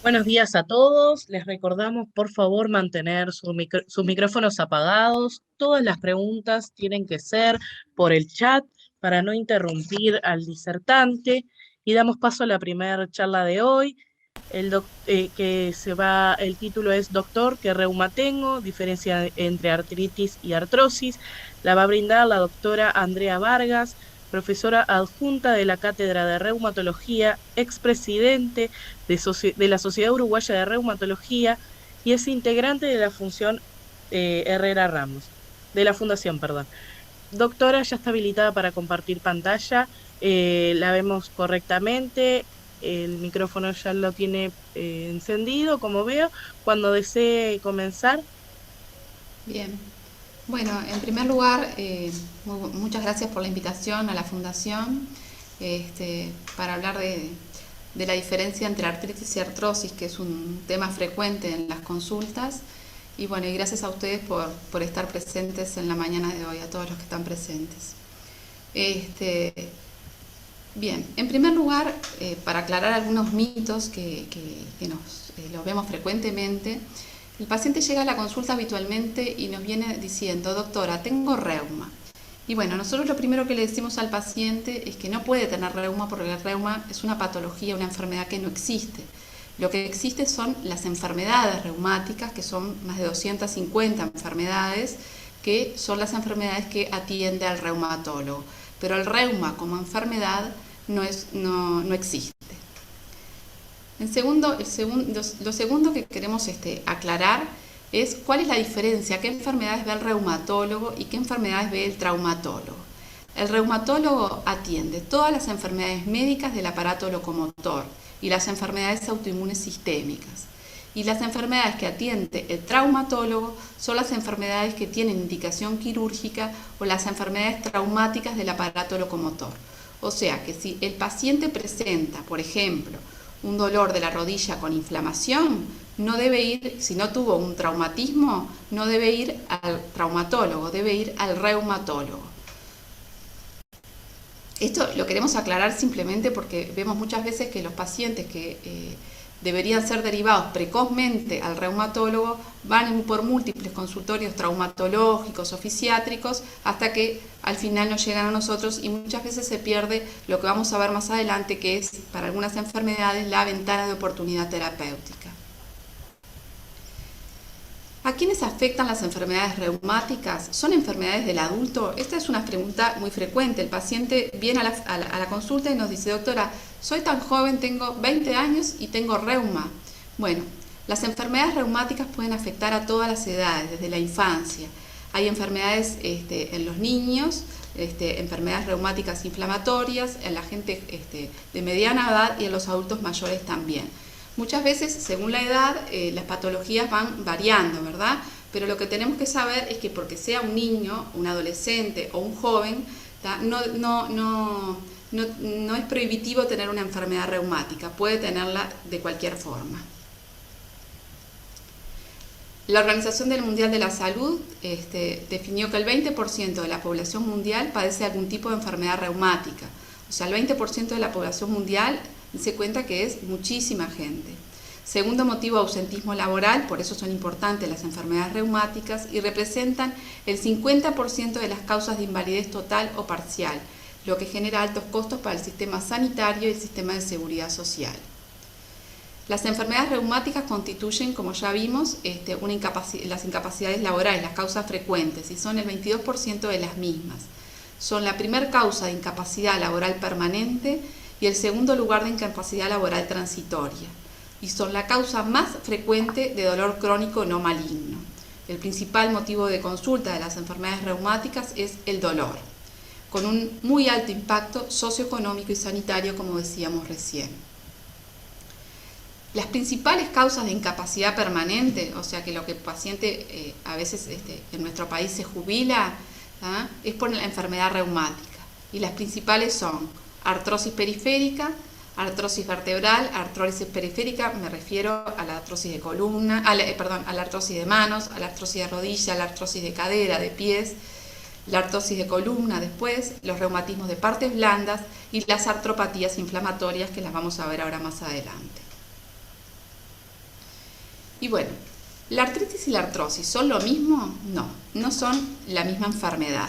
Buenos días a todos. Les recordamos, por favor, mantener sus micrófonos apagados. Todas las preguntas tienen que ser por el chat para no interrumpir al disertante. Y damos paso a la primera charla de hoy. El título es Doctor, ¿qué reuma tengo? Diferencia entre artritis y artrosis. La va a brindar la doctora Andrea Vargas, profesora adjunta de la Cátedra de Reumatología, expresidente de la Sociedad Uruguaya de Reumatología y es integrante de la función Herrera Ramos, de la fundación, perdón. Doctora, ya está habilitada para compartir pantalla, la vemos correctamente, el micrófono ya lo tiene encendido, como veo. Cuando desee comenzar. Bien, bueno, en primer lugar, muchas gracias por la invitación a la Fundación para hablar de la diferencia entre artritis y artrosis, que es un tema frecuente en las consultas. Y bueno, y gracias a ustedes por estar presentes en la mañana de hoy, a todos los que están presentes. Este, Bien, en primer lugar, para aclarar algunos mitos que los vemos frecuentemente, el paciente llega a la consulta habitualmente y nos viene diciendo: doctora, tengo reuma. Y bueno, nosotros lo primero que le decimos al paciente es que no puede tener reuma, porque el reuma es una patología, una enfermedad que no existe. Lo que existe son las enfermedades reumáticas, que son más de 250 enfermedades, que son las enfermedades que atiende al reumatólogo. Pero el reuma como enfermedad no existe. Lo segundo que queremos aclarar es cuál es la diferencia, qué enfermedades ve el reumatólogo y qué enfermedades ve el traumatólogo. El reumatólogo atiende todas las enfermedades médicas del aparato locomotor y las enfermedades autoinmunes sistémicas. Y las enfermedades que atiende el traumatólogo son las enfermedades que tienen indicación quirúrgica o las enfermedades traumáticas del aparato locomotor. O sea que si el paciente presenta, por ejemplo, un dolor de la rodilla con inflamación, no debe ir, si no tuvo un traumatismo, no debe ir al traumatólogo, debe ir al reumatólogo. Esto lo queremos aclarar simplemente porque vemos muchas veces que los pacientes que deberían ser derivados precozmente al reumatólogo van por múltiples consultorios traumatológicos o fisiátricos hasta que al final nos llegan a nosotros, y muchas veces se pierde lo que vamos a ver más adelante, que es para algunas enfermedades la ventana de oportunidad terapéutica. ¿A quiénes afectan las enfermedades reumáticas? ¿Son enfermedades del adulto? Esta es una pregunta muy frecuente. El paciente viene a la consulta y nos dice: doctora, soy tan joven, tengo 20 años y tengo reuma. Bueno, las enfermedades reumáticas pueden afectar a todas las edades, desde la infancia. Hay enfermedades en los niños, enfermedades reumáticas inflamatorias, en la gente de mediana edad y en los adultos mayores también. Muchas veces, según la edad, las patologías van variando, ¿verdad? Pero lo que tenemos que saber es que porque sea un niño, un adolescente o un joven, no es prohibitivo tener una enfermedad reumática, puede tenerla de cualquier forma. La Organización Mundial de la Salud definió que el 20% de la población mundial padece algún tipo de enfermedad reumática. O sea, el 20% de la población mundial se cuenta que es muchísima gente. Segundo motivo, ausentismo laboral, por eso son importantes las enfermedades reumáticas y representan el 50% de las causas de invalidez total o parcial, lo que genera altos costos para el sistema sanitario y el sistema de seguridad social. Las enfermedades reumáticas constituyen, como ya vimos, las incapacidades laborales, las causas frecuentes, y son el 22% de las mismas. Son la primera causa de incapacidad laboral permanente y el segundo lugar de incapacidad laboral transitoria. Y son la causa más frecuente de dolor crónico no maligno. El principal motivo de consulta de las enfermedades reumáticas es el dolor, con un muy alto impacto socioeconómico y sanitario, como decíamos recién. Las principales causas de incapacidad permanente, o sea que lo que el paciente a veces en nuestro país se jubila, es por la enfermedad reumática. Y las principales son artrosis periférica, artrosis vertebral. Artrosis periférica me refiero a la artrosis de columna, a la artrosis de manos, a la artrosis de rodilla, a la artrosis de cadera, de pies, la artrosis de columna después, los reumatismos de partes blandas y las artropatías inflamatorias, que las vamos a ver ahora más adelante. Y bueno, ¿la artritis y la artrosis son lo mismo? No, no son la misma enfermedad.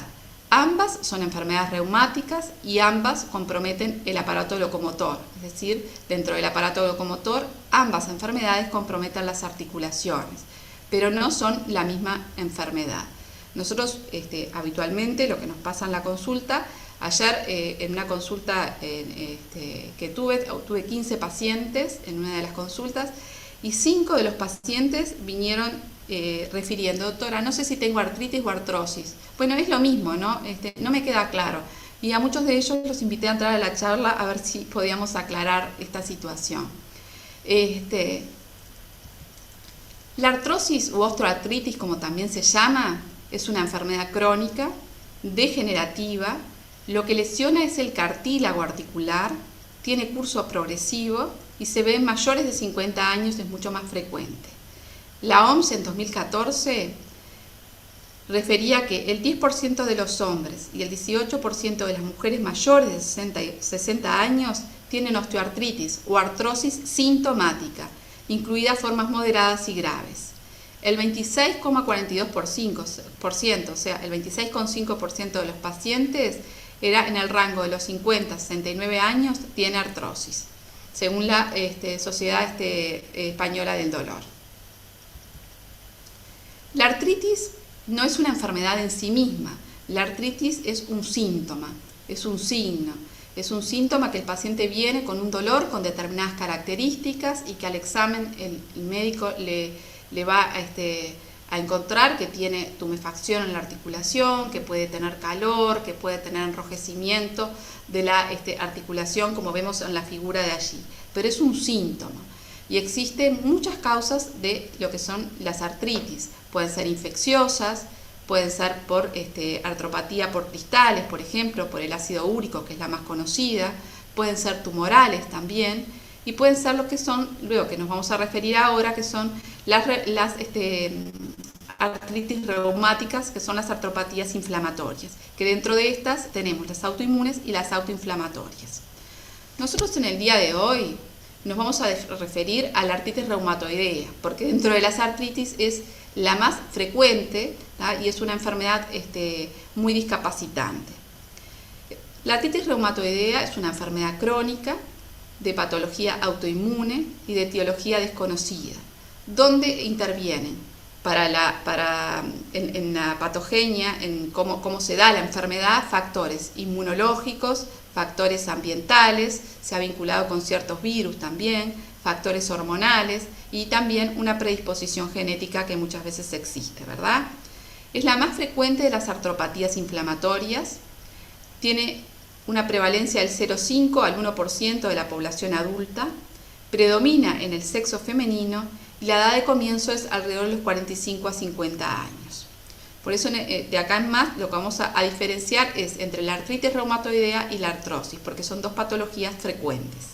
Ambas son enfermedades reumáticas y ambas comprometen el aparato locomotor, es decir, dentro del aparato locomotor ambas enfermedades comprometen las articulaciones, pero no son la misma enfermedad. Nosotros habitualmente lo que nos pasa en la consulta, ayer en una consulta que tuve 15 pacientes en una de las consultas y 5 de los pacientes vinieron refiriendo, doctora, no sé si tengo artritis o artrosis. Bueno, es lo mismo, ¿no? No me queda claro. Y a muchos de ellos los invité a entrar a la charla a ver si podíamos aclarar esta situación. La artrosis u osteoartritis, como también se llama, es una enfermedad crónica, degenerativa. Lo que lesiona es el cartílago articular, tiene curso progresivo y se ve en mayores de 50 años, es mucho más frecuente. La OMS en 2014 refería que el 10% de los hombres y el 18% de las mujeres mayores de 60 años tienen osteoartritis o artrosis sintomática, incluidas formas moderadas y graves. El 26,42%, o sea, el 26,5% de los pacientes era en el rango de los 50 a 69 años, tiene artrosis, según la Sociedad Española del Dolor. La artritis no es una enfermedad en sí misma, la artritis es un síntoma, es un signo, es un síntoma que el paciente viene con un dolor con determinadas características y que al examen el médico le va a encontrar que tiene tumefacción en la articulación, que puede tener calor, que puede tener enrojecimiento de la articulación, como vemos en la figura de allí, pero es un síntoma. Y existen muchas causas de lo que son las artritis. Pueden ser infecciosas, pueden ser por artropatía por cristales, por ejemplo, por el ácido úrico, que es la más conocida, pueden ser tumorales también, y pueden ser lo que son, luego que nos vamos a referir ahora, que son las artritis reumáticas, que son las artropatías inflamatorias, que dentro de estas tenemos las autoinmunes y las autoinflamatorias. Nosotros en el día de hoy nos vamos a referir a la artritis reumatoidea, porque dentro de las artritis es la más frecuente, ¿tá? Y es una enfermedad muy discapacitante. La artritis reumatoidea es una enfermedad crónica de patología autoinmune y de etiología desconocida, donde intervienen en la patogenia, en cómo se da la enfermedad, factores inmunológicos, factores ambientales, se ha vinculado con ciertos virus también, factores hormonales y también una predisposición genética que muchas veces existe, ¿verdad? Es la más frecuente de las artropatías inflamatorias, tiene una prevalencia del 0,5 al 1% de la población adulta, predomina en el sexo femenino y la edad de comienzo es alrededor de los 45 a 50 años. Por eso de acá en más lo que vamos a diferenciar es entre la artritis reumatoidea y la artrosis, porque son dos patologías frecuentes.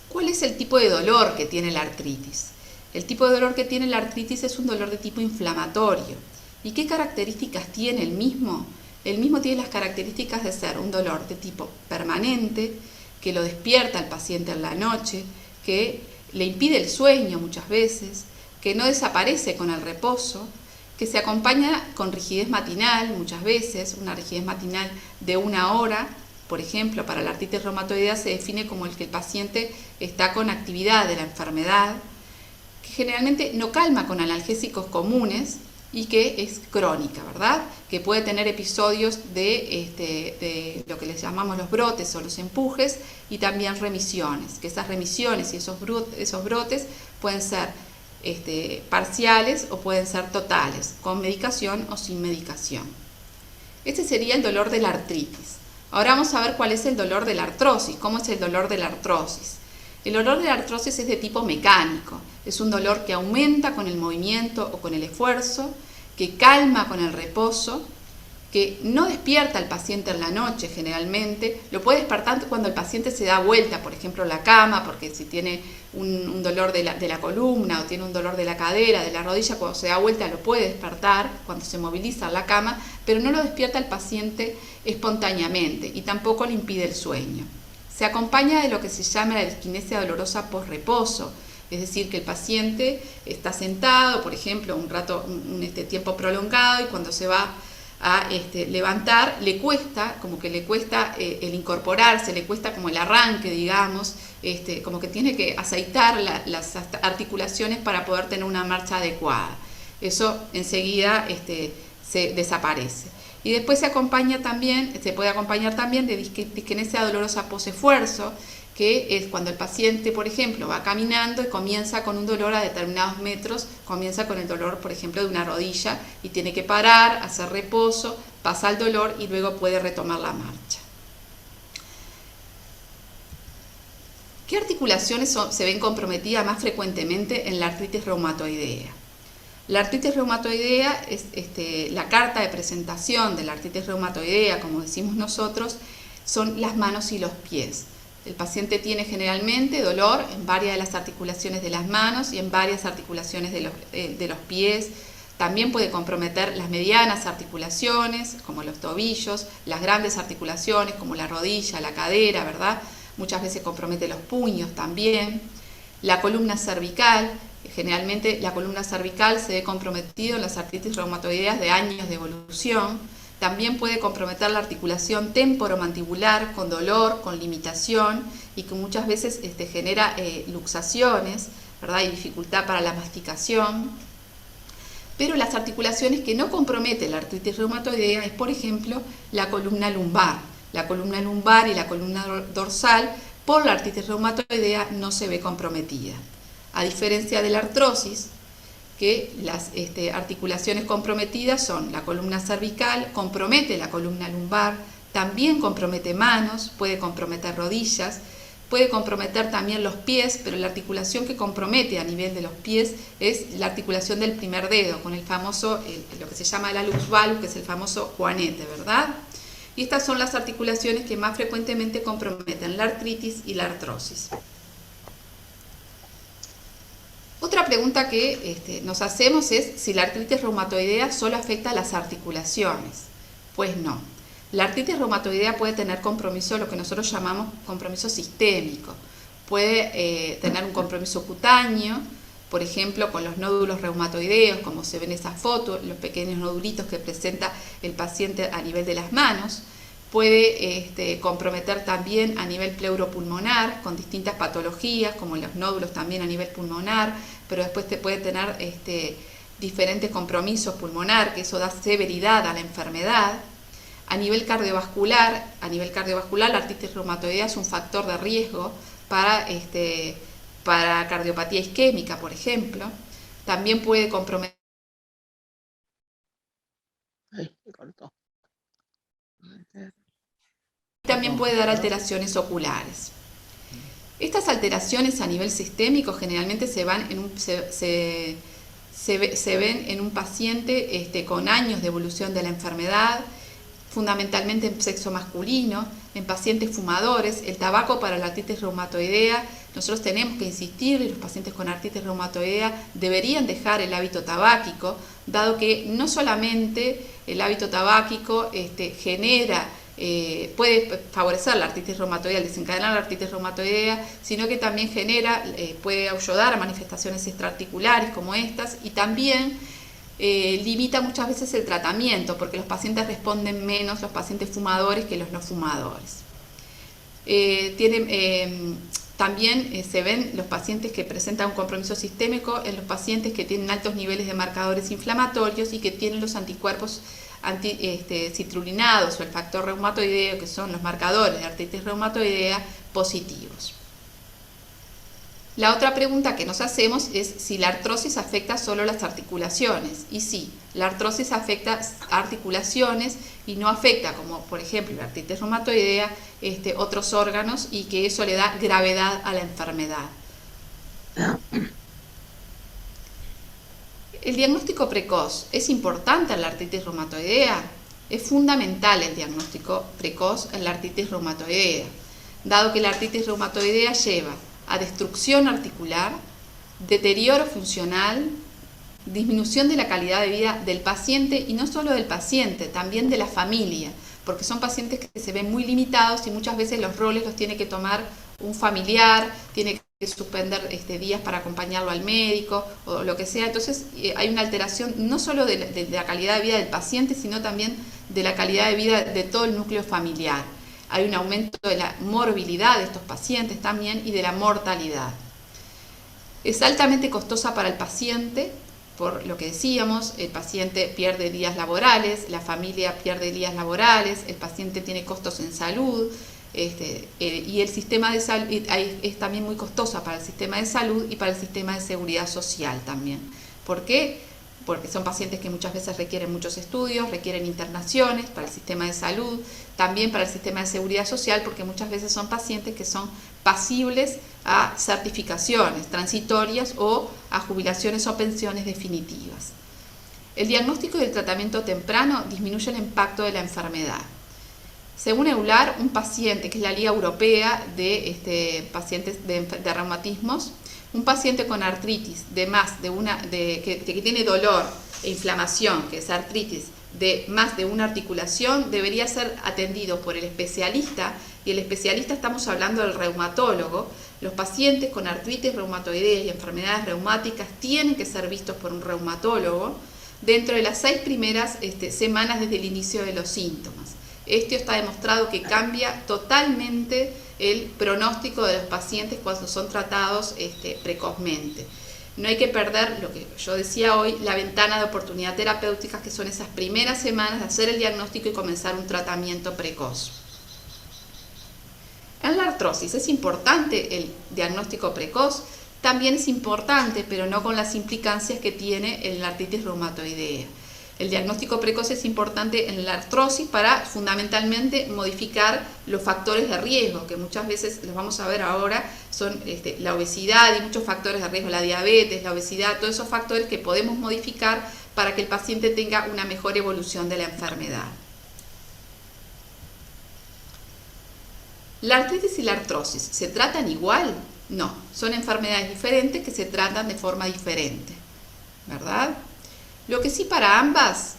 ¿Cuál es el tipo de dolor que tiene la artritis? El tipo de dolor que tiene la artritis es un dolor de tipo inflamatorio. ¿Y qué características tiene el mismo? El mismo tiene las características de ser un dolor de tipo permanente, que lo despierta al paciente en la noche, que le impide el sueño muchas veces, que no desaparece con el reposo, que se acompaña con rigidez matinal muchas veces, una rigidez matinal de 1 hora, por ejemplo, para la artritis reumatoidea se define como el que el paciente está con actividad de la enfermedad, que generalmente no calma con analgésicos comunes y que es crónica, ¿verdad? Que puede tener episodios de lo que les llamamos los brotes o los empujes y también remisiones, que esas remisiones y esos brotes pueden ser parciales o pueden ser totales, con medicación o sin medicación. Este sería el dolor de la artritis. Ahora vamos a ver cuál es el dolor de la artrosis. ¿Cómo es el dolor de la artrosis? El dolor de la artrosis es de tipo mecánico. Es un dolor que aumenta con el movimiento o con el esfuerzo, que calma con el reposo, que no despierta al paciente en la noche generalmente, lo puede despertar cuando el paciente se da vuelta, por ejemplo, en la cama, porque si tiene un dolor de la columna o tiene un dolor de la cadera, de la rodilla, cuando se da vuelta lo puede despertar, cuando se moviliza en la cama, pero no lo despierta el paciente espontáneamente y tampoco le impide el sueño. Se acompaña de lo que se llama la disquinesia dolorosa post-reposo, Es decir, que el paciente está sentado, por ejemplo, un rato, tiempo prolongado, y cuando se va a levantar, le cuesta, como que le cuesta el incorporarse, le cuesta como el arranque, digamos, como que tiene que aceitar las articulaciones para poder tener una marcha adecuada. Eso enseguida se desaparece. Y después se puede acompañar también de disquinesia dolorosa posesfuerzo, que es cuando el paciente, por ejemplo, va caminando y comienza con un dolor a determinados metros, comienza con el dolor, por ejemplo, de una rodilla, y tiene que parar, hacer reposo, pasa el dolor y luego puede retomar la marcha. ¿Qué articulaciones se ven comprometidas más frecuentemente en la artritis reumatoidea? La artritis reumatoidea es la carta de presentación de la artritis reumatoidea, como decimos nosotros, son las manos y los pies. El paciente tiene generalmente dolor en varias de las articulaciones de las manos y en varias articulaciones de los pies. También puede comprometer las medianas articulaciones, como los tobillos, las grandes articulaciones, como la rodilla, la cadera, ¿verdad? Muchas veces compromete los puños también. La columna cervical, generalmente la columna cervical se ve comprometido en las artritis reumatoideas de años de evolución. También puede comprometer la articulación temporomandibular con dolor, con limitación, y que muchas veces genera luxaciones, ¿verdad? Y dificultad para la masticación. Pero las articulaciones que no comprometen la artritis reumatoidea es, por ejemplo, la columna lumbar. La columna lumbar y la columna dorsal, por la artritis reumatoidea, no se ve comprometida. A diferencia de la artrosis, que las articulaciones comprometidas son la columna cervical, compromete la columna lumbar, también compromete manos, puede comprometer rodillas, puede comprometer también los pies, pero la articulación que compromete a nivel de los pies es la articulación del primer dedo, con el famoso, lo que se llama el hallux valgus, que es el famoso juanete, ¿verdad? Y estas son las articulaciones que más frecuentemente comprometen la artritis y la artrosis. Otra pregunta que nos hacemos es si la artritis reumatoidea solo afecta a las articulaciones. Pues no. La artritis reumatoidea puede tener compromiso, lo que nosotros llamamos compromiso sistémico. Puede tener un compromiso cutáneo, por ejemplo, con los nódulos reumatoideos, como se ve en esa foto, los pequeños nodulitos que presenta el paciente a nivel de las manos. Puede comprometer también a nivel pleuropulmonar, con distintas patologías, como los nódulos también a nivel pulmonar, pero después puede tener diferentes compromisos pulmonar, que eso da severidad a la enfermedad. A nivel cardiovascular, la artritis reumatoidea es un factor de riesgo para cardiopatía isquémica, por ejemplo. También puede comprometer. También puede dar alteraciones oculares. Estas alteraciones a nivel sistémico generalmente se ven en un paciente con años de evolución de la enfermedad, fundamentalmente en sexo masculino, en pacientes fumadores. El tabaco para la artritis reumatoidea, nosotros tenemos que insistir, y los pacientes con artritis reumatoidea deberían dejar el hábito tabáquico, dado que no solamente el hábito tabáquico puede favorecer la artritis reumatoidea, desencadenar la artritis reumatoidea, sino que también puede ayudar a manifestaciones extraarticulares como estas, y también limita muchas veces el tratamiento, porque los pacientes responden menos, los pacientes fumadores, que los no fumadores. También se ven los pacientes que presentan un compromiso sistémico en los pacientes que tienen altos niveles de marcadores inflamatorios y que tienen los anticuerpos citrulinados o el factor reumatoideo, que son los marcadores de artritis reumatoidea, positivos. La otra pregunta que nos hacemos es si la artrosis afecta solo las articulaciones. Y sí, la artrosis afecta articulaciones y no afecta, como por ejemplo la artritis reumatoidea, otros órganos, y que eso le da gravedad a la enfermedad. ¿El diagnóstico precoz es importante en la artritis reumatoidea? Es fundamental el diagnóstico precoz en la artritis reumatoidea, dado que la artritis reumatoidea lleva a destrucción articular, deterioro funcional, disminución de la calidad de vida del paciente, y no solo del paciente, también de la familia, porque son pacientes que se ven muy limitados y muchas veces los roles los tiene que tomar un familiar, tiene que suspender días para acompañarlo al médico o lo que sea. Entonces hay una alteración no solo de la calidad de vida del paciente, sino también de la calidad de vida de todo el núcleo familiar. Hay un aumento de la morbilidad de estos pacientes también y de la mortalidad. Es altamente costosa para el paciente, por lo que decíamos, el paciente pierde días laborales, la familia pierde días laborales, el paciente tiene costos en salud, y el sistema de salud es también muy costosa para el sistema de salud y para el sistema de seguridad social también. ¿Por qué? Porque son pacientes que muchas veces requieren muchos estudios, requieren internaciones para el sistema de salud, también para el sistema de seguridad social, porque muchas veces son pacientes que son pasibles a certificaciones transitorias o a jubilaciones o pensiones definitivas. El diagnóstico y el tratamiento temprano disminuye el impacto de la enfermedad. Según EULAR, un paciente, que es la Liga Europea de pacientes de reumatismos, un paciente con artritis que tiene dolor e inflamación, que es artritis de más de una articulación, debería ser atendido por el especialista, y el especialista estamos hablando del reumatólogo. Los pacientes con artritis reumatoidea y enfermedades reumáticas tienen que ser vistos por un reumatólogo dentro de las 6 primeras semanas desde el inicio de los síntomas. Esto está demostrado que cambia totalmente el pronóstico de los pacientes cuando son tratados precozmente. No hay que perder, lo que yo decía hoy, la ventana de oportunidad terapéutica, que son esas primeras semanas de hacer el diagnóstico y comenzar un tratamiento precoz. En la artrosis es importante el diagnóstico precoz, también es importante, pero no con las implicancias que tiene en la artritis reumatoidea. El diagnóstico precoz es importante en la artrosis para fundamentalmente modificar los factores de riesgo, que muchas veces los vamos a ver ahora, son la obesidad y muchos factores de riesgo, la diabetes, la obesidad, todos esos factores que podemos modificar para que el paciente tenga una mejor evolución de la enfermedad. ¿La artritis y la artrosis se tratan igual? No, son enfermedades diferentes que se tratan de forma diferente, ¿verdad? Lo que sí para ambas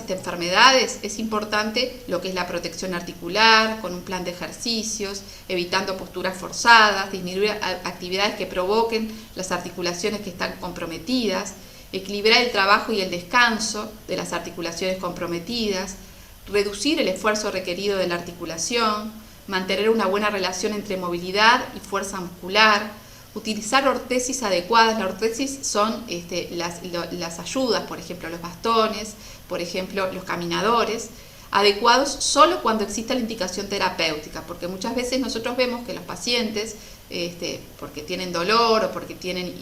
enfermedades es importante lo que es la protección articular, con un plan de ejercicios, evitando posturas forzadas, disminuir actividades que provoquen las articulaciones que están comprometidas, equilibrar el trabajo y el descanso de las articulaciones comprometidas, reducir el esfuerzo requerido de la articulación, mantener una buena relación entre movilidad y fuerza muscular, utilizar ortesis adecuadas. La ortesis son las ayudas, por ejemplo los bastones, por ejemplo los caminadores, adecuados solo cuando exista la indicación terapéutica, porque muchas veces nosotros vemos que los pacientes, porque tienen dolor o porque tienen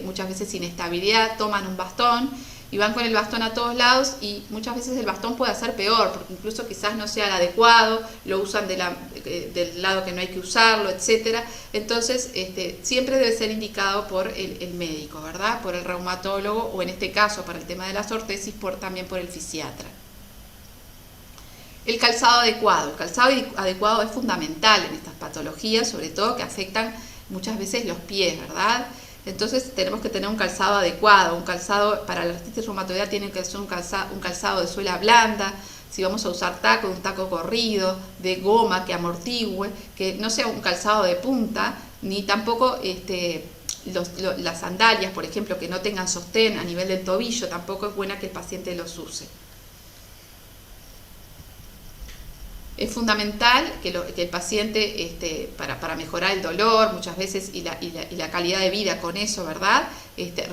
muchas veces inestabilidad, toman un bastón y van con el bastón a todos lados, y muchas veces el bastón puede hacer peor, porque incluso quizás no sea el adecuado, lo usan del lado que no hay que usarlo, etc. Entonces, siempre debe ser indicado por el médico, ¿verdad? Por el reumatólogo, o en este caso, para el tema de las ortesis, también por el fisiatra. El calzado adecuado. El calzado adecuado es fundamental en estas patologías, sobre todo que afectan muchas veces los pies, ¿verdad? Entonces tenemos que tener un calzado adecuado. Un calzado para la artritis reumatoidea tiene que ser un calzado de suela blanda. Si vamos a usar taco, un taco corrido, de goma que amortigüe, que no sea un calzado de punta, ni tampoco las sandalias, por ejemplo, que no tengan sostén a nivel del tobillo, tampoco es buena que el paciente los use. Es fundamental que el paciente, para mejorar el dolor muchas veces y la calidad de vida con eso, ¿verdad?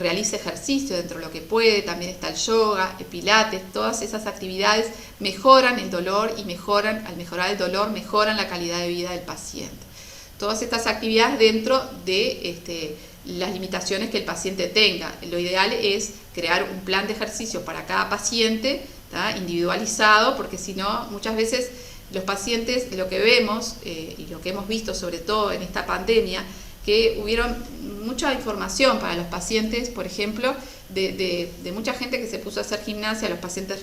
Realice ejercicio dentro de lo que puede. También está el yoga, el pilates, todas esas actividades mejoran el dolor y al mejorar el dolor mejoran la calidad de vida del paciente. Todas estas actividades dentro de las limitaciones que el paciente tenga. Lo ideal es crear un plan de ejercicio para cada paciente, ¿tá? Individualizado, porque si no, muchas veces los pacientes, lo que vemos y lo que hemos visto sobre todo en esta pandemia, que hubieron mucha información para los pacientes, por ejemplo, de mucha gente que se puso a hacer gimnasia. Los pacientes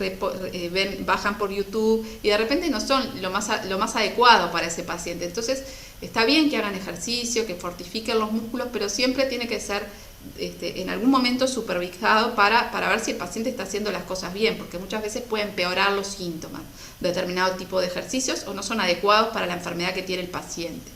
bajan por YouTube y de repente no son lo más adecuado para ese paciente. Entonces está bien que hagan ejercicio, que fortifiquen los músculos, pero siempre tiene que ser en algún momento supervisado para ver si el paciente está haciendo las cosas bien, porque muchas veces pueden empeorar los síntomas de determinado tipo de ejercicios o no son adecuados para la enfermedad que tiene el paciente.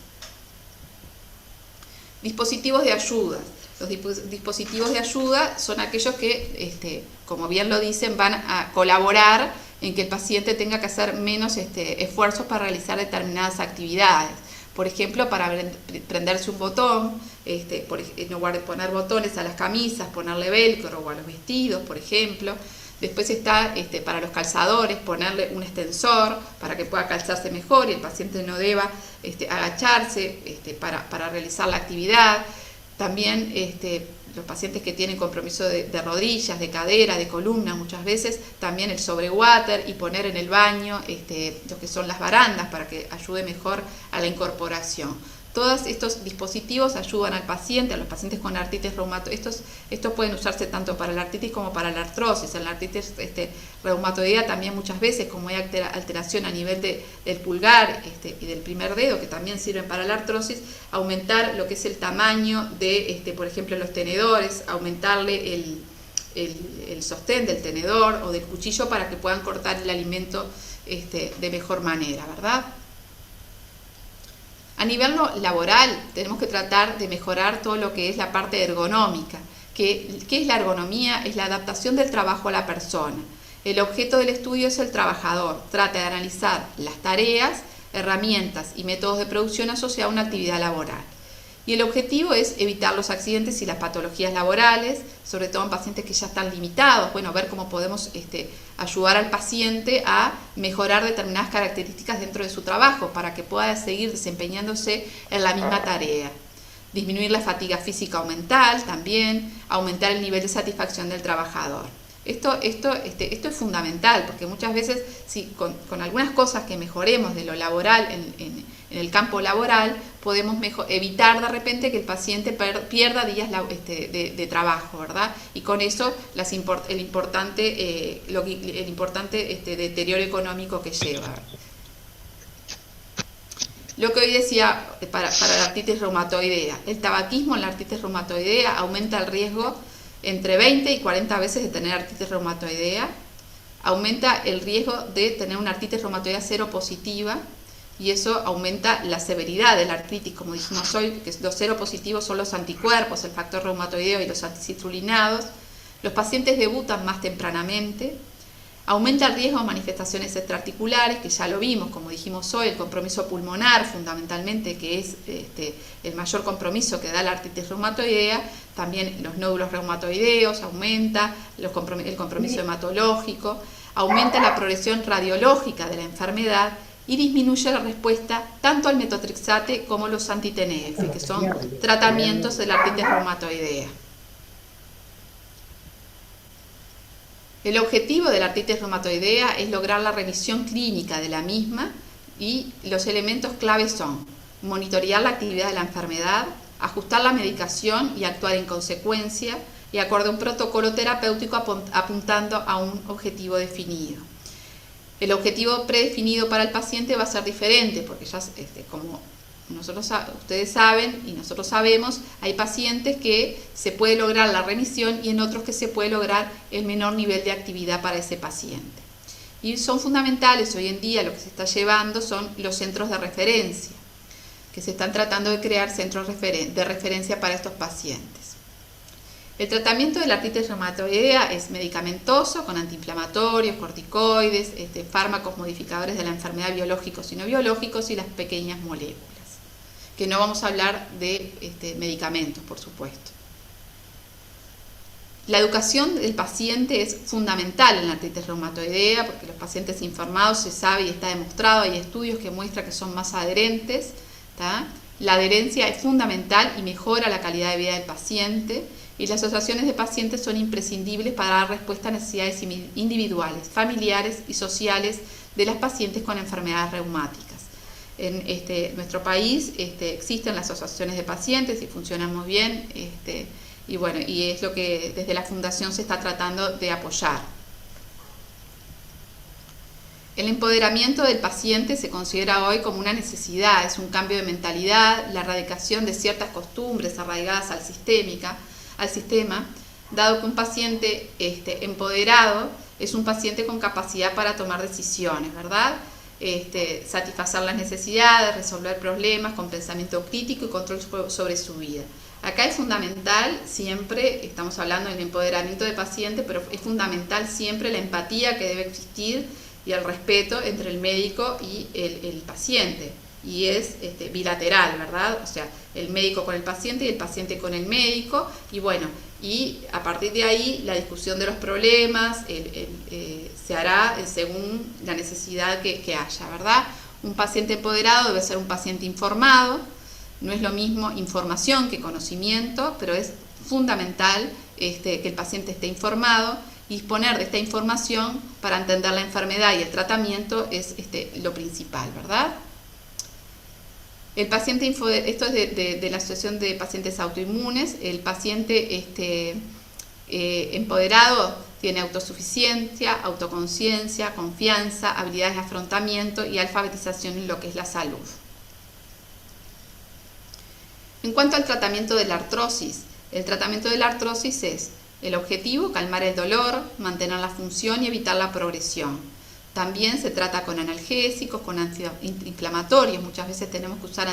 Dispositivos de ayuda. Los dispositivos de ayuda son aquellos que, como bien lo dicen, van a colaborar en que el paciente tenga que hacer menos esfuerzos para realizar determinadas actividades. Por ejemplo, para prenderse un botón, en lugar de poner botones a las camisas, ponerle velcro o a los vestidos, por ejemplo. Después está para los calzadores, ponerle un extensor para que pueda calzarse mejor y el paciente no deba agacharse para realizar la actividad. También los pacientes que tienen compromiso de rodillas, de cadera, de columna, muchas veces también el sobrewater y poner en el baño lo que son las barandas para que ayude mejor a la incorporación. Todos estos dispositivos ayudan al paciente, a los pacientes con artritis reumatoidea. Estos pueden usarse tanto para la artritis como para la artrosis. En la artritis reumatoidea también muchas veces, como hay alteración a nivel del pulgar y del primer dedo, que también sirven para la artrosis, aumentar lo que es el tamaño de, por ejemplo, los tenedores, aumentarle el sostén del tenedor o del cuchillo para que puedan cortar el alimento de mejor manera, ¿verdad? A nivel laboral tenemos que tratar de mejorar todo lo que es la parte ergonómica. ¿Qué es la ergonomía? Es la adaptación del trabajo a la persona. El objeto del estudio es el trabajador. Trata de analizar las tareas, herramientas y métodos de producción asociados a una actividad laboral. Y el objetivo es evitar los accidentes y las patologías laborales, sobre todo en pacientes que ya están limitados. Bueno, ver cómo podemos ayudar al paciente a mejorar determinadas características dentro de su trabajo para que pueda seguir desempeñándose en la misma tarea. Disminuir la fatiga física o mental también, aumentar el nivel de satisfacción del trabajador. Esto es fundamental porque muchas veces si con algunas cosas que mejoremos de lo laboral en el campo laboral podemos evitar de repente que el paciente pierda días de trabajo, ¿verdad? Y con eso el importante deterioro económico que lleva. Lo que hoy decía para la artritis reumatoidea, el tabaquismo en la artritis reumatoidea aumenta el riesgo entre 20 y 40 veces de tener artritis reumatoidea, aumenta el riesgo de tener una artritis reumatoidea seropositiva y eso aumenta la severidad de la artritis, como dijimos hoy, que los seropositivos son los anticuerpos, el factor reumatoideo y los anticitrulinados. Los pacientes debutan más tempranamente, aumenta el riesgo de manifestaciones extraarticulares, que ya lo vimos, como dijimos hoy, el compromiso pulmonar fundamentalmente, que es el mayor compromiso que da la artritis reumatoidea, también los nódulos reumatoideos, aumenta el compromiso hematológico, aumenta la progresión radiológica de la enfermedad y disminuye la respuesta tanto al metotrexate como los anti-TNF, que son tratamientos de la artritis reumatoidea. El objetivo de la artritis reumatoidea es lograr la remisión clínica de la misma y los elementos claves son monitorear la actividad de la enfermedad, ajustar la medicación y actuar en consecuencia y acorde a un protocolo terapéutico apuntando a un objetivo definido. El objetivo predefinido para el paciente va a ser diferente porque ya como ustedes saben y nosotros sabemos, hay pacientes que se puede lograr la remisión y en otros que se puede lograr el menor nivel de actividad para ese paciente. Y son fundamentales hoy en día, lo que se está llevando son los centros de referencia, que se están tratando de crear centros de referencia para estos pacientes. El tratamiento de la artritis reumatoidea es medicamentoso, con antiinflamatorios, corticoides, fármacos modificadores de la enfermedad biológicos y no biológicos y las pequeñas moléculas. Que no vamos a hablar de medicamentos, por supuesto. La educación del paciente es fundamental en la artritis reumatoidea porque los pacientes informados se sabe y está demostrado, hay estudios que muestran que son más adherentes, ¿tá? La adherencia es fundamental y mejora la calidad de vida del paciente y las asociaciones de pacientes son imprescindibles para dar respuesta a necesidades individuales, familiares y sociales de las pacientes con enfermedades reumáticas. En nuestro país existen las asociaciones de pacientes y funcionan muy bien y es lo que desde la Fundación se está tratando de apoyar. El empoderamiento del paciente se considera hoy como una necesidad, es un cambio de mentalidad, la erradicación de ciertas costumbres arraigadas al sistema, dado que un paciente empoderado es un paciente con capacidad para tomar decisiones, ¿verdad? satisfacer las necesidades, resolver problemas con pensamiento crítico y control sobre su vida. Acá es fundamental siempre, estamos hablando del empoderamiento del paciente, pero es fundamental siempre la empatía que debe existir y el respeto entre el médico y el paciente. Y es bilateral, ¿verdad? O sea, el médico con el paciente y el paciente con el médico. Y bueno, y a partir de ahí la discusión de los problemas se hará según la necesidad que haya, ¿verdad? Un paciente empoderado debe ser un paciente informado. No es lo mismo información que conocimiento, pero es fundamental que el paciente esté informado. Disponer de esta información para entender la enfermedad y el tratamiento es lo principal, ¿verdad? El paciente, esto es de la Asociación de Pacientes Autoinmunes. El paciente empoderado tiene autosuficiencia, autoconciencia, confianza, habilidades de afrontamiento y alfabetización en lo que es la salud. En cuanto al tratamiento de la artrosis, el tratamiento de la artrosis es el objetivo, calmar el dolor, mantener la función y evitar la progresión. También se trata con analgésicos, con antiinflamatorios. Muchas veces tenemos que usar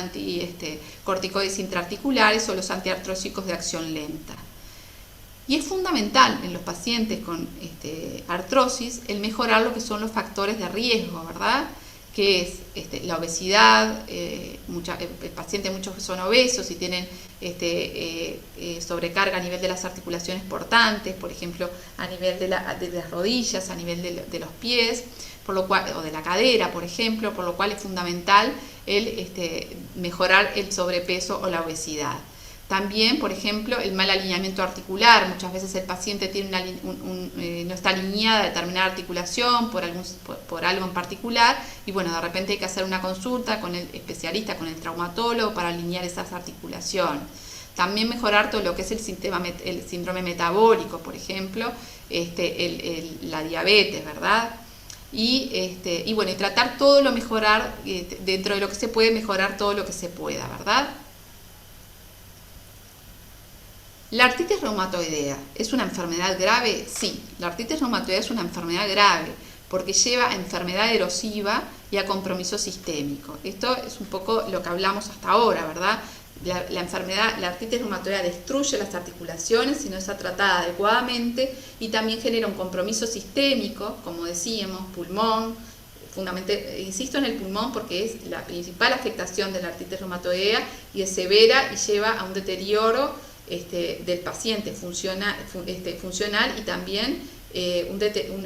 corticoides intraarticulares o los antiartrósicos de acción lenta. Y es fundamental en los pacientes con artrosis el mejorar lo que son los factores de riesgo, ¿verdad? Que es la obesidad. El paciente, muchos son obesos y tienen sobrecarga a nivel de las articulaciones portantes, por ejemplo, a nivel de las rodillas, a nivel de los pies, por lo cual, o de la cadera, por ejemplo, por lo cual es fundamental mejorar el sobrepeso o la obesidad. También, por ejemplo, el mal alineamiento articular. Muchas veces el paciente tiene no está alineada determinada articulación por algo en particular y bueno, de repente hay que hacer una consulta con el especialista, con el traumatólogo para alinear esas articulaciones. También mejorar todo lo que es el síndrome metabólico, por ejemplo, la diabetes, ¿verdad? Y bueno, y tratar todo lo mejorar, dentro de lo que se puede mejorar todo lo que se pueda, ¿verdad? ¿La artritis reumatoidea es una enfermedad grave? Sí, la artritis reumatoidea es una enfermedad grave porque lleva a enfermedad erosiva y a compromiso sistémico. Esto es un poco lo que hablamos hasta ahora, ¿verdad? La artritis reumatoidea destruye las articulaciones si no está tratada adecuadamente y también genera un compromiso sistémico, como decíamos, pulmón. Fundamentalmente, insisto en el pulmón porque es la principal afectación de la artritis reumatoidea y es severa y lleva a un deterioro del paciente funcional y también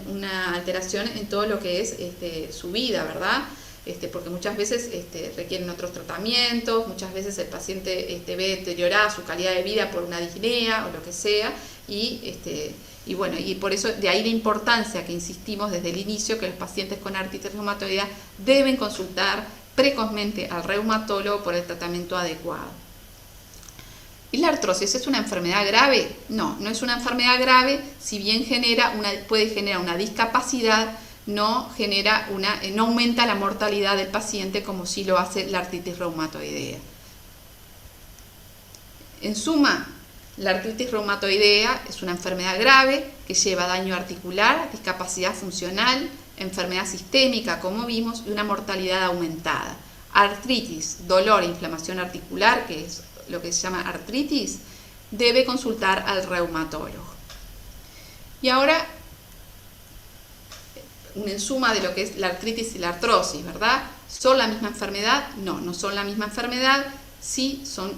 una alteración en todo lo que es su vida, ¿verdad? Porque muchas veces requieren otros tratamientos, muchas veces el paciente ve deteriorada su calidad de vida por una disnea o lo que sea, y bueno, y por eso de ahí la importancia que insistimos desde el inicio que los pacientes con artritis reumatoidea deben consultar precozmente al reumatólogo por el tratamiento adecuado. ¿Y la artrosis es una enfermedad grave? No, no es una enfermedad grave, si bien puede generar una discapacidad, no aumenta la mortalidad del paciente como sí lo hace la artritis reumatoidea. En suma, la artritis reumatoidea es una enfermedad grave que lleva daño articular, discapacidad funcional, enfermedad sistémica, como vimos, y una mortalidad aumentada. Artritis, dolor e inflamación articular, que es lo que se llama artritis, debe consultar al reumatólogo. Y ahora, en suma de lo que es la artritis y la artrosis, ¿verdad? ¿Son la misma enfermedad? No, no son la misma enfermedad. Sí son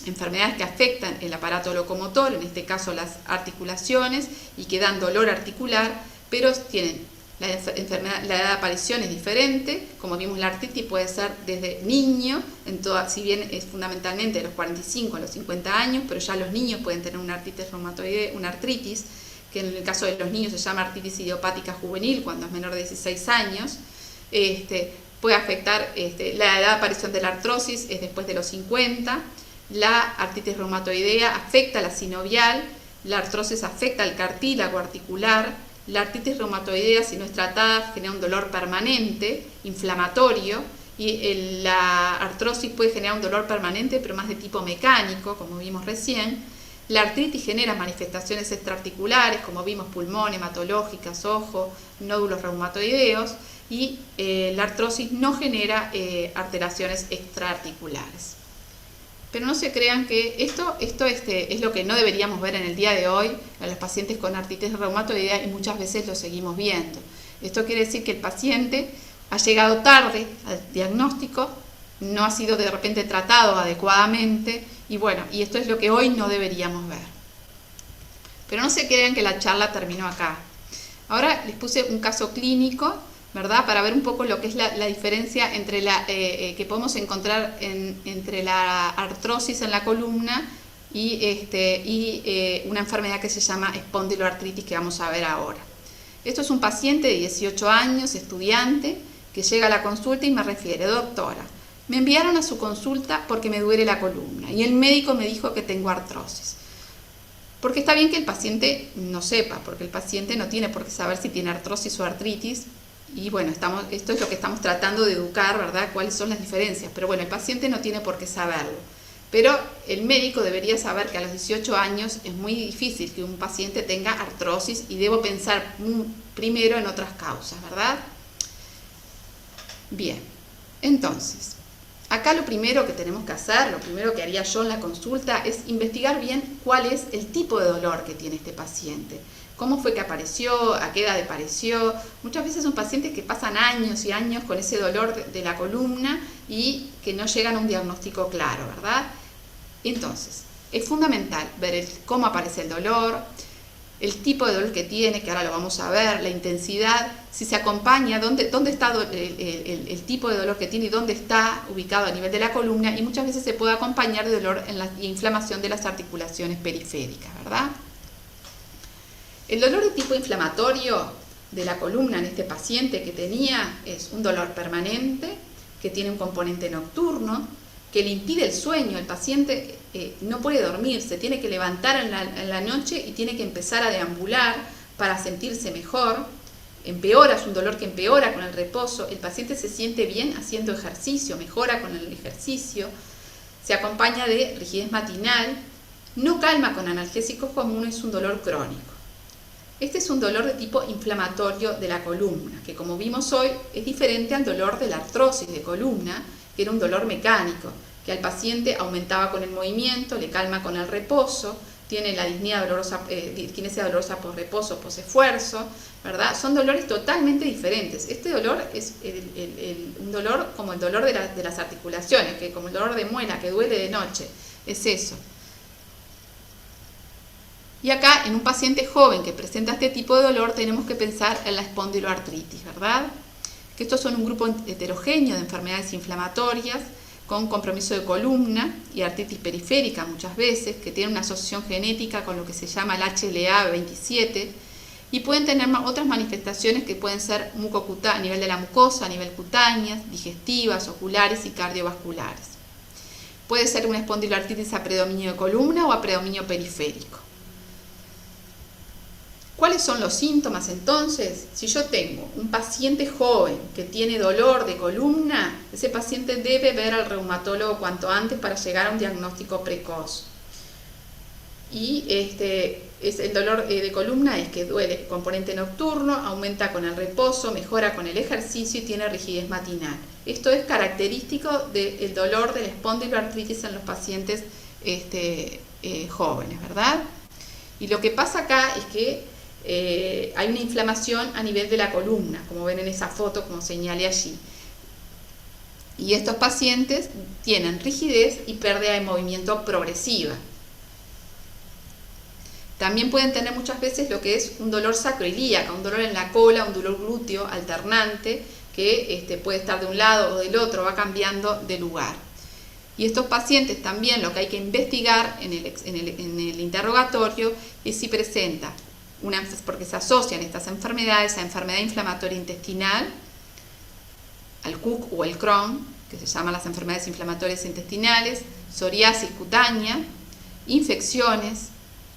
enfermedades que afectan el aparato locomotor, en este caso las articulaciones, y que dan dolor articular, pero tienen la edad de aparición es diferente. Como vimos, la artritis puede ser desde niño, si bien es fundamentalmente de los 45 a los 50 años, pero ya los niños pueden tener una artritis reumatoide, una artritis, que en el caso de los niños se llama artritis idiopática juvenil cuando es menor de 16 años. Puede afectar, la edad de aparición de la artrosis es después de los 50, la artritis reumatoidea afecta la sinovial, la artrosis afecta el cartílago articular. La artritis reumatoidea, si no es tratada, genera un dolor permanente, inflamatorio, y la artrosis puede generar un dolor permanente, pero más de tipo mecánico, como vimos recién. La artritis genera manifestaciones extraarticulares, como vimos, pulmón, hematológicas, ojo, nódulos reumatoideos, y la artrosis no genera alteraciones extraarticulares. Pero no se crean que esto es lo que no deberíamos ver en el día de hoy en los pacientes con artritis reumatoidea, y muchas veces lo seguimos viendo. Esto quiere decir que el paciente ha llegado tarde al diagnóstico, no ha sido de repente tratado adecuadamente, y bueno, y esto es lo que hoy no deberíamos ver. Pero no se crean que la charla terminó acá. Ahora les puse un caso clínico, ¿verdad? Para ver un poco lo que es la diferencia entre que podemos encontrar entre la artrosis en la columna y una enfermedad que se llama espondiloartritis, que vamos a ver ahora. Esto es un paciente de 18 años, estudiante, que llega a la consulta y me refiere: doctora, me enviaron a su consulta porque me duele la columna y el médico me dijo que tengo artrosis. Porque está bien que el paciente no sepa, porque el paciente no tiene por qué saber si tiene artrosis o artritis. Y bueno, esto es lo que estamos tratando de educar, ¿verdad? ¿Cuáles son las diferencias? Pero bueno, el paciente no tiene por qué saberlo. Pero el médico debería saber que a los 18 años es muy difícil que un paciente tenga artrosis, y debo pensar primero en otras causas, ¿verdad? Bien, entonces, acá lo primero que tenemos que hacer, lo primero que haría yo en la consulta, es investigar bien cuál es el tipo de dolor que tiene este paciente. ¿Cómo fue que apareció? ¿A qué edad apareció? Muchas veces son pacientes que pasan años y años con ese dolor de la columna y que no llegan a un diagnóstico claro, ¿verdad? Entonces, es fundamental ver cómo aparece el dolor, el tipo de dolor que tiene, que ahora lo vamos a ver, la intensidad, si se acompaña, dónde está el tipo de dolor que tiene y dónde está ubicado a nivel de la columna, y muchas veces se puede acompañar de dolor en la inflamación de las articulaciones periféricas, ¿verdad? El dolor de tipo inflamatorio de la columna en este paciente que tenía es un dolor permanente, que tiene un componente nocturno, que le impide el sueño. El paciente no puede dormir, se tiene que levantar en la noche y tiene que empezar a deambular para sentirse mejor. Empeora, es un dolor que empeora con el reposo. El paciente se siente bien haciendo ejercicio, mejora con el ejercicio. Se acompaña de rigidez matinal, no calma con analgésicos comunes, es un dolor crónico. Este es un dolor de tipo inflamatorio de la columna, que como vimos hoy es diferente al dolor de la artrosis de columna, que era un dolor mecánico, que al paciente aumentaba con el movimiento, le calma con el reposo, tiene la disquinesia dolorosa por reposo, post esfuerzo, ¿verdad? Son dolores totalmente diferentes. Este dolor es un dolor como el dolor de las articulaciones, que como el dolor de muela que duele de noche, es eso. Y acá, en un paciente joven que presenta este tipo de dolor, tenemos que pensar en la espondiloartritis, ¿verdad? Que estos son un grupo heterogéneo de enfermedades inflamatorias con compromiso de columna y artritis periférica muchas veces, que tienen una asociación genética con lo que se llama el HLA-27, y pueden tener otras manifestaciones que pueden ser a nivel de la mucosa, a nivel cutáneas, digestivas, oculares y cardiovasculares. Puede ser una espondiloartritis a predominio de columna o a predominio periférico. ¿Cuáles son los síntomas entonces? Si yo tengo un paciente joven que tiene dolor de columna, ese paciente debe ver al reumatólogo cuanto antes para llegar a un diagnóstico precoz. Y el dolor de columna es que duele, componente nocturno, aumenta con el reposo, mejora con el ejercicio y tiene rigidez matinal. Esto es característico del dolor de la espondiloartritis en los pacientes jóvenes, ¿verdad? Y lo que pasa acá es que hay una inflamación a nivel de la columna, como ven en esa foto, como señalé allí. Y estos pacientes tienen rigidez y pérdida de movimiento progresiva. También pueden tener muchas veces lo que es un dolor sacroilíaco, un dolor en la cola, un dolor glúteo alternante, que puede estar de un lado o del otro, va cambiando de lugar. Y estos pacientes también lo que hay que investigar en el interrogatorio es si presenta porque se asocian estas enfermedades a enfermedad inflamatoria intestinal, al CUC o el Crohn, que se llaman las enfermedades inflamatorias intestinales, psoriasis cutánea, infecciones,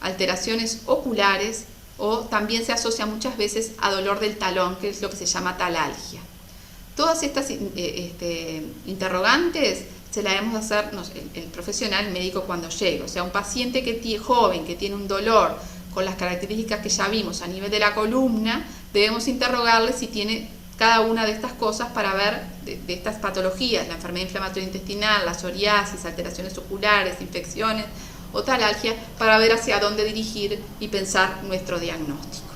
alteraciones oculares, o también se asocia muchas veces a dolor del talón, que es lo que se llama talalgia. Todas estas interrogantes se las debemos hacer el profesional médico cuando llegue. O sea, un paciente joven que tiene un dolor con las características que ya vimos a nivel de la columna, debemos interrogarle si tiene cada una de estas cosas para ver de estas patologías, la enfermedad inflamatoria intestinal, la psoriasis, alteraciones oculares, infecciones o talalgia, para ver hacia dónde dirigir y pensar nuestro diagnóstico.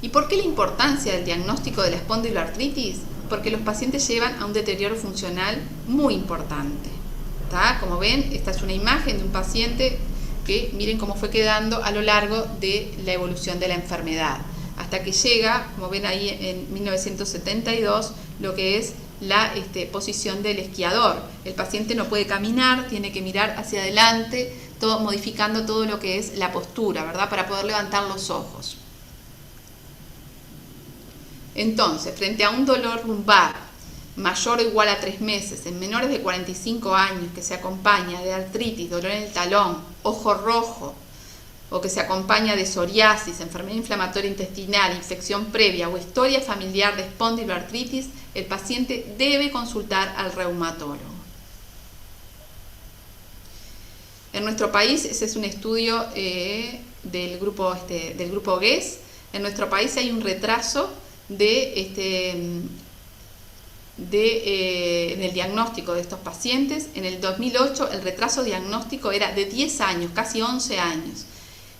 ¿Y por qué la importancia del diagnóstico de la espondiloartritis? Porque los pacientes llevan a un deterioro funcional muy importante. ¿Tá? Como ven, esta es una imagen de un paciente que miren cómo fue quedando a lo largo de la evolución de la enfermedad, hasta que llega, como ven ahí en 1972, lo que es la posición del esquiador. El paciente no puede caminar, tiene que mirar hacia adelante, modificando todo lo que es la postura, ¿verdad? Para poder levantar los ojos. Entonces, frente a un dolor lumbar mayor o igual a 3 meses en menores de 45 años que se acompaña de artritis, dolor en el talón, ojo rojo, o que se acompaña de psoriasis, enfermedad inflamatoria intestinal, infección previa o historia familiar de espondiloartritis, el paciente debe consultar al reumatólogo. En nuestro país, ese es un estudio del grupo GES, en nuestro país hay un retraso del diagnóstico de estos pacientes. En el 2008 el retraso diagnóstico era de 10 años, casi 11 años.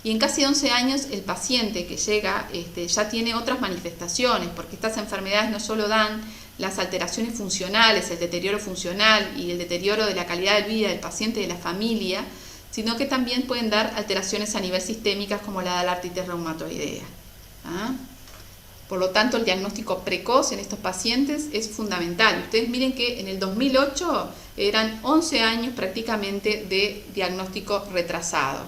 Y en casi 11 años el paciente que llega ya tiene otras manifestaciones, porque estas enfermedades no solo dan las alteraciones funcionales, el deterioro funcional y el deterioro de la calidad de vida del paciente y de la familia, sino que también pueden dar alteraciones a nivel sistémicas como la de la artritis reumatoidea. ¿Ah? Por lo tanto, el diagnóstico precoz en estos pacientes es fundamental. Ustedes miren que en el 2008 eran 11 años prácticamente de diagnóstico retrasado.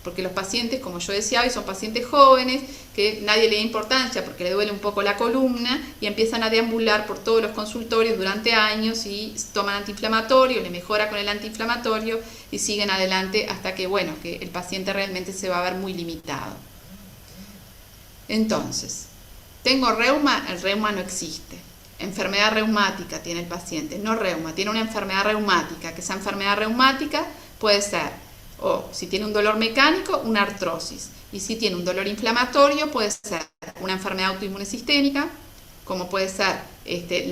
Porque los pacientes, como yo decía hoy, son pacientes jóvenes que nadie le da importancia porque le duele un poco la columna y empiezan a deambular por todos los consultorios durante años y toman antiinflamatorio, le mejora con el antiinflamatorio y siguen adelante hasta que, bueno, que el paciente realmente se va a ver muy limitado. Entonces, ¿tengo reuma? El reuma no existe. Enfermedad reumática tiene el paciente, no reuma, tiene una enfermedad reumática, que esa enfermedad reumática puede ser, o si tiene un dolor mecánico, una artrosis, y si tiene un dolor inflamatorio, puede ser una enfermedad autoinmune sistémica, como puede ser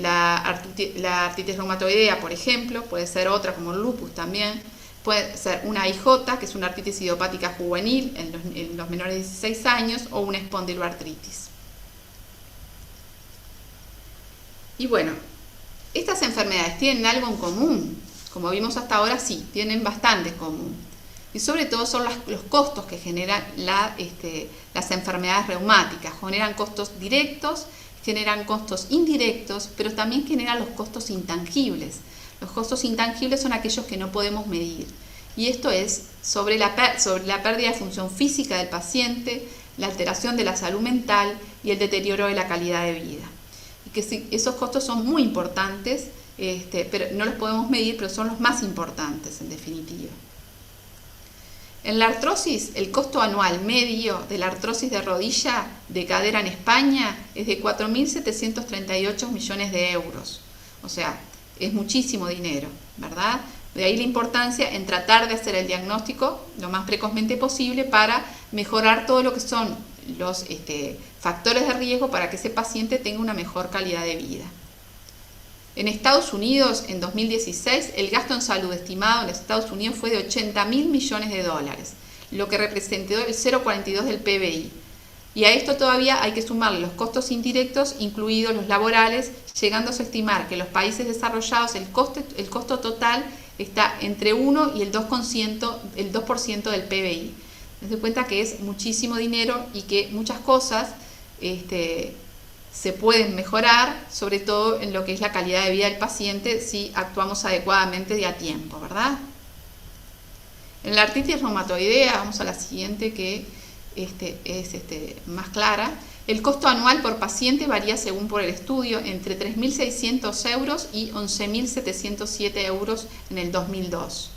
la artritis reumatoidea, por ejemplo, puede ser otra como el lupus también, puede ser una IJ, que es una artritis idiopática juvenil en los menores de 16 años, o una espondiloartritis. Y bueno, estas enfermedades tienen algo en común. Como vimos hasta ahora, sí, tienen bastante en común. Y sobre todo son los costos que generan las enfermedades reumáticas. Generan costos directos, generan costos indirectos, pero también generan los costos intangibles. Los costos intangibles son aquellos que no podemos medir. Y esto es sobre la pérdida de función física del paciente, la alteración de la salud mental y el deterioro de la calidad de vida. Que sí, esos costos son muy importantes, pero no los podemos medir, pero son los más importantes en definitiva. En la artrosis, el costo anual medio de la artrosis de rodilla de cadera en España es de 4.738 millones de euros. O sea, es muchísimo dinero, ¿verdad? De ahí la importancia en tratar de hacer el diagnóstico lo más precozmente posible para mejorar todo lo que son los factores de riesgo para que ese paciente tenga una mejor calidad de vida. En Estados Unidos, en 2016, el gasto en salud estimado en Estados Unidos fue de 80.000 millones de dólares, lo que representó el 0,42 del PBI. Y a esto todavía hay que sumarle los costos indirectos, incluidos los laborales, llegándose a estimar que en los países desarrollados el costo total está entre 1 y el 2% del PBI. Se cuenta que es muchísimo dinero y que muchas cosas se pueden mejorar, sobre todo en lo que es la calidad de vida del paciente, si actuamos adecuadamente y a tiempo, ¿verdad? En la artritis reumatoidea, vamos a la siguiente que es más clara. El costo anual por paciente varía según por el estudio entre 3.600 euros y 11.707 euros en el 2002.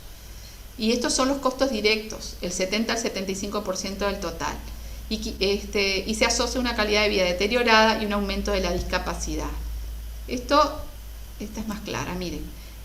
Y estos son los costos directos, el 70 al 75% del total. Y se asocia una calidad de vida deteriorada y un aumento de la discapacidad. Esta es más clara, miren.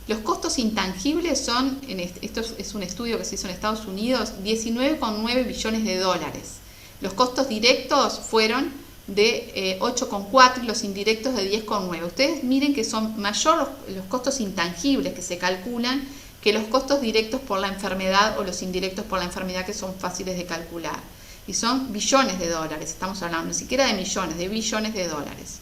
Los costos intangibles son, esto es un estudio que se hizo en Estados Unidos, 19,9 billones de dólares. Los costos directos fueron de 8,4 y los indirectos de 10,9. Ustedes miren que son mayor los costos intangibles que se calculan que los costos directos por la enfermedad o los indirectos por la enfermedad, que son fáciles de calcular. Y son billones de dólares, estamos hablando ni siquiera de millones, de billones de dólares.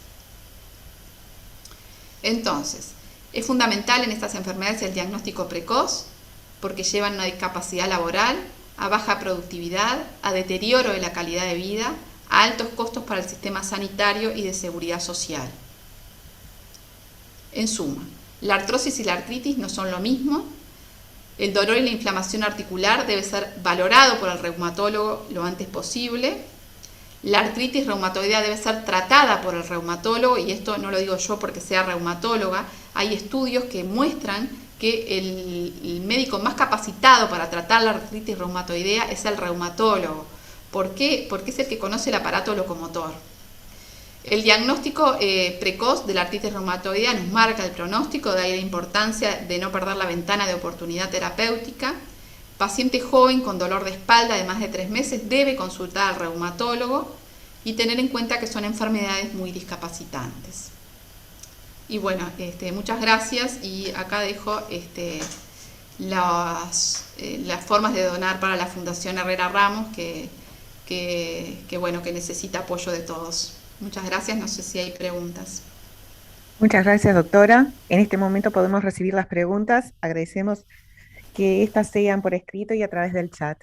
Entonces, es fundamental en estas enfermedades el diagnóstico precoz, porque llevan una discapacidad laboral, a baja productividad, a deterioro de la calidad de vida, a altos costos para el sistema sanitario y de seguridad social. En suma, la artrosis y la artritis no son lo mismo. El dolor y la inflamación articular debe ser valorado por el reumatólogo lo antes posible. La artritis reumatoidea debe ser tratada por el reumatólogo, y esto no lo digo yo porque sea reumatóloga. Hay estudios que muestran que el médico más capacitado para tratar la artritis reumatoidea es el reumatólogo. ¿Por qué? Porque es el que conoce el aparato locomotor. El diagnóstico precoz de la artritis reumatoidea nos marca el pronóstico, de ahí la importancia de no perder la ventana de oportunidad terapéutica. Paciente joven con dolor de espalda de más de 3 meses debe consultar al reumatólogo y tener en cuenta que son enfermedades muy discapacitantes. Y bueno, muchas gracias, y acá dejo las formas de donar para la Fundación Herrera Ramos, bueno, que necesita apoyo de todos. Muchas gracias, no sé si hay preguntas. Muchas gracias, doctora. En este momento podemos recibir las preguntas. Agradecemos que estas sean por escrito y a través del chat.